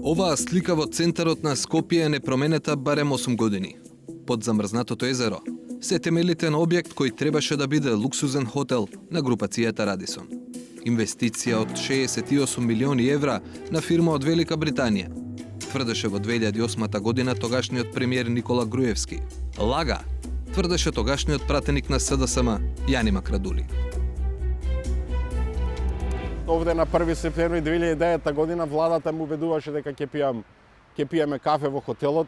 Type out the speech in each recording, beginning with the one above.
Оваа слика во центарот на Скопје е непроменета барем 8 години. Под замрзнатото езеро се темелите на објект кој требаше да биде луксузен хотел на групацијата Радисон. Инвестиција од 68 милиони евра на фирма од Велика Британија. Тврдеше во 2008 година тогашниот премиер Никола Груевски. Лага, тврдеше тогашниот пратеник на СДСМ Јани Макрадули. Овде на 1 септември 2009 година владата му убедуваше дека ќе пиеме кафе во хотелот.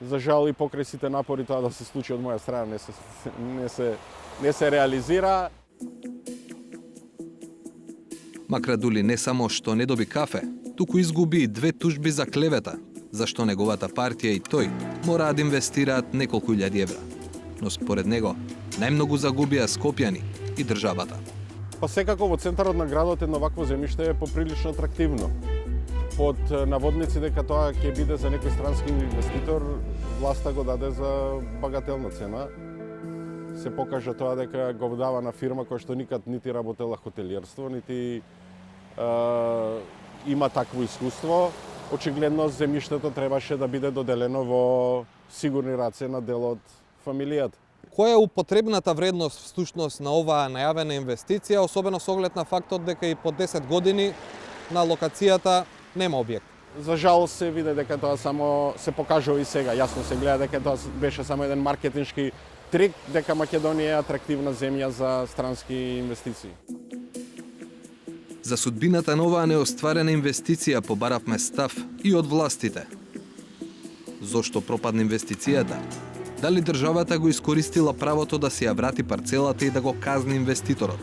За жал и покрај сите напори тоа да се случи од моја страна не се реализира. Макрадули не само што не доби кафе, туку изгуби и 2 тужби за клевета, зашто неговата партија и тој мораа да инвестираат неколку илјади евра. Но според него, најмногу загубија скопјани и државата. Па секако во центарот на градот едно вакво земјиште е поприлично атрактивно. Под наводници дека тоа ќе биде за некој странски инвеститор, власта го даде за багателна цена. Се покажа тоа дека го дава на фирма која што никад нити работела хотелиерство, нити има такво искуство. Очигледно земјиштето требаше да биде доделено во сигурни раце на дел од фамилијата. Која е употребната вредност всушност на оваа најавена инвестиција, особено со оглед на фактот дека и по 10 години на локацијата нема објект? За жал се виде дека тоа само се покажува и сега. Јасно се гледа дека тоа беше само еден маркетиншки трик, дека Македонија е атрактивна земја за странски инвестиции. За судбината на оваа неостварена инвестиција побаравме став и од властите. Зошто пропадна инвестицијата? Дали државата го искористила правото да си ја врати парцелата и да го казни инвеститорот?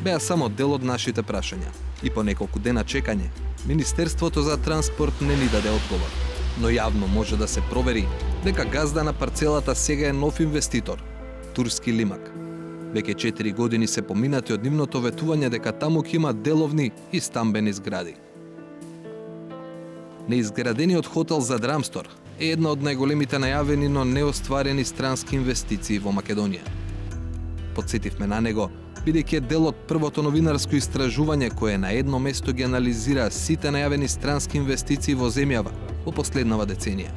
Беа само дел од нашите прашања. И по неколку дена чекање, Министерството за транспорт не ни даде одговор. Но јавно може да се провери дека газда на парцелата сега е нов инвеститор, турски Лимак. Веќе 4 години се поминати од нивното ветување дека таму ќе има деловни и стамбени згради. Неизградениот хотел за Драмстор е една од најголемите најавени, но неостварени странски инвестиции во Македонија. Подсетивме на него, бидејќи е дел од првото новинарско истражување кое на едно место ги анализира сите најавени странски инвестиции во земјава во последнава деценија.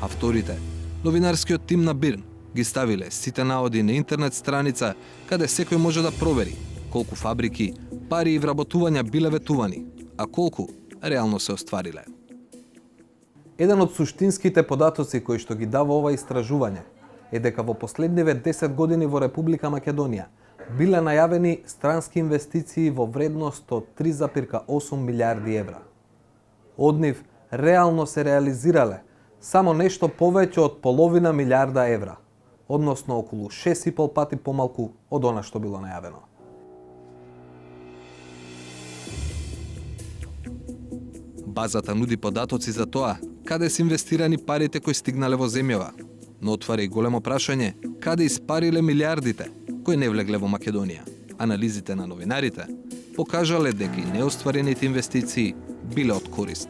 Авторите, новинарскиот тим на Бирн, ги ставиле сите наоди на интернет страница каде секој може да провери колку фабрики, пари и вработувања биле ветувани, а колку реално се оствариле. Еден од суштинските податоци кои што ги дава ова истражување е дека во последниве 10 години во Република Македонија биле најавени странски инвестиции во вредност од 3,8 милиарди евра. Од нив реално се реализирале само нешто повеќе од половина милиарда евра, односно околу 6,5 пати помалку од она што било најавено. Базата нуди податоци за тоа каде се инвестирани парите кои стигнале во земјава, но отвара и големо прашање каде испариле милиардите кои не влегле во Македонија. Анализите на новинарите покажале дека и неостварените инвестиции биле од корист.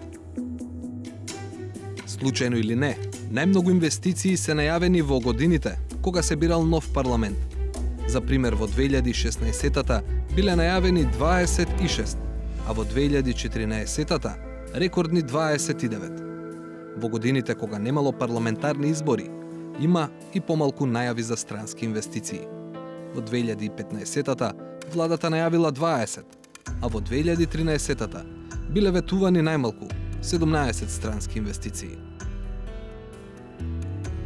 Случајно или не, најмногу инвестиции се најавени во годините кога се бирал нов парламент. За пример, во 2016-та биле најавени 26, а во 2014-та рекордни 29. Во годините кога немало парламентарни избори, има и помалку најави за странски инвестиции. Во 2015-та владата најавила 20, а во 2013-та биле ветувани најмалку 17 странски инвестиции.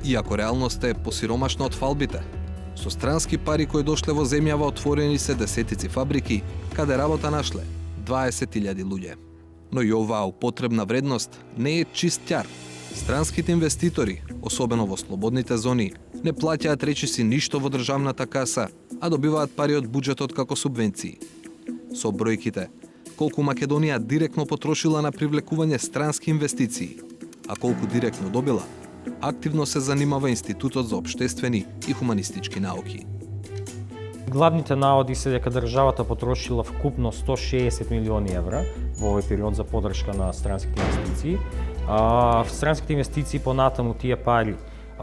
Иако реалноста е посиромашна од фалбите, со странски пари кои дошле во земјава отворени се десетици фабрики, каде работа нашле 20.000 луѓе. Но и оваа употребна вредност не е чист ќар. Странските инвеститори, особено во слободните зони, не плаќаат речиси ништо во државната каса, а добиваат пари од буџетот како субвенции. Со бројките, колку Македонија директно потрошила на привлекување странски инвестиции, а колку директно добила, активно се занимава Институтот за општествени и хуманистички науки. Главните наводи се дека државата потрошила вкупно 160 милиони евра во овој период за поддршка на странските инвестиции. Странските инвестиции понатаму тие пари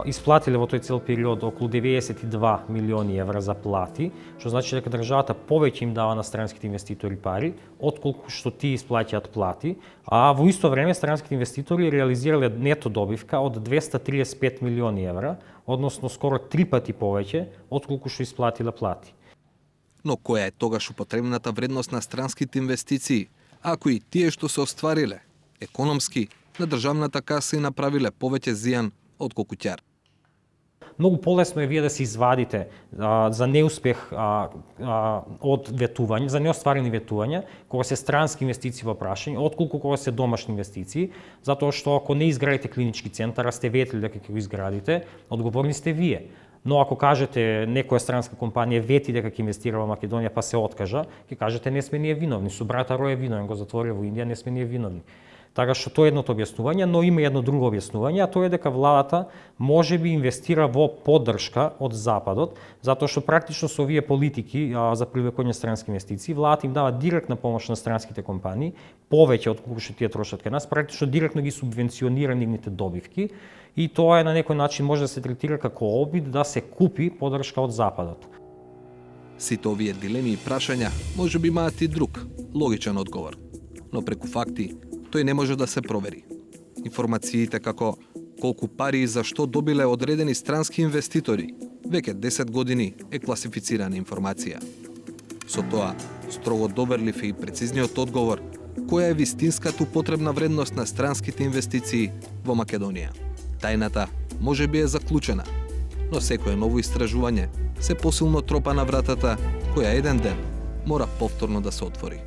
исплатиле во тој цел период околу 92 милиони евра за плати, што значи дека државата повеќе им дава на странските инвеститори пари, отколку што тие исплаќаат плати, а во исто време странските инвеститори реализирале нето добивка од 235 милиони евра, односно скоро 3 пати повеќе отколку што исплатиле плати. Но која е тогаш употребната вредност на странските инвестиции, ако и тие што се оствариле, економски, на државната каса и направиле повеќе зијан отколку ќар? Многу полесно е вие да се извадите за неуспех од ветување, за неостварени ветувања, кога се странски инвестиции во прашање, отколку кога се домашни инвестиции, затоа што ако не изградите клинички центар, а сте ветили дека ќе го изградите, одговорни сте вие. Но ако кажете некоја странска компанија вети дека ќе инвестира во Македонија па се откажа, ќе кажете не сме ние виновни, со брата Рој е виновен, го затворија во Индија, не сме ние виновни. Така што тоа е едното објаснување, но има едно друго објаснување, а тоа е дека владата можеби инвестира во поддршка од Западот, затоа што практично со овие политики за привлекување странски инвестиции, владата им дава директна помош на странските компании, повеќе отколку што тие трошат кај нас, практично директно ги субвенционира нивните добивки и тоа е на некој начин може да се третира како обид да се купи поддршка од Западот. Сите овие дилеми и прашања можеби имаат и друг, логичен одговор, но преку факти тој не може да се провери. Информациите како колку пари и за што добиле одредени странски инвеститори, веќе 10 години е класифицирана информација. Со тоа, строго доверлив е и прецизниот одговор која е вистинската употребна вредност на странските инвестиции во Македонија. Тајната можеби е заклучена, но секое ново истражување се посилно тропа на вратата која еден ден мора повторно да се отвори.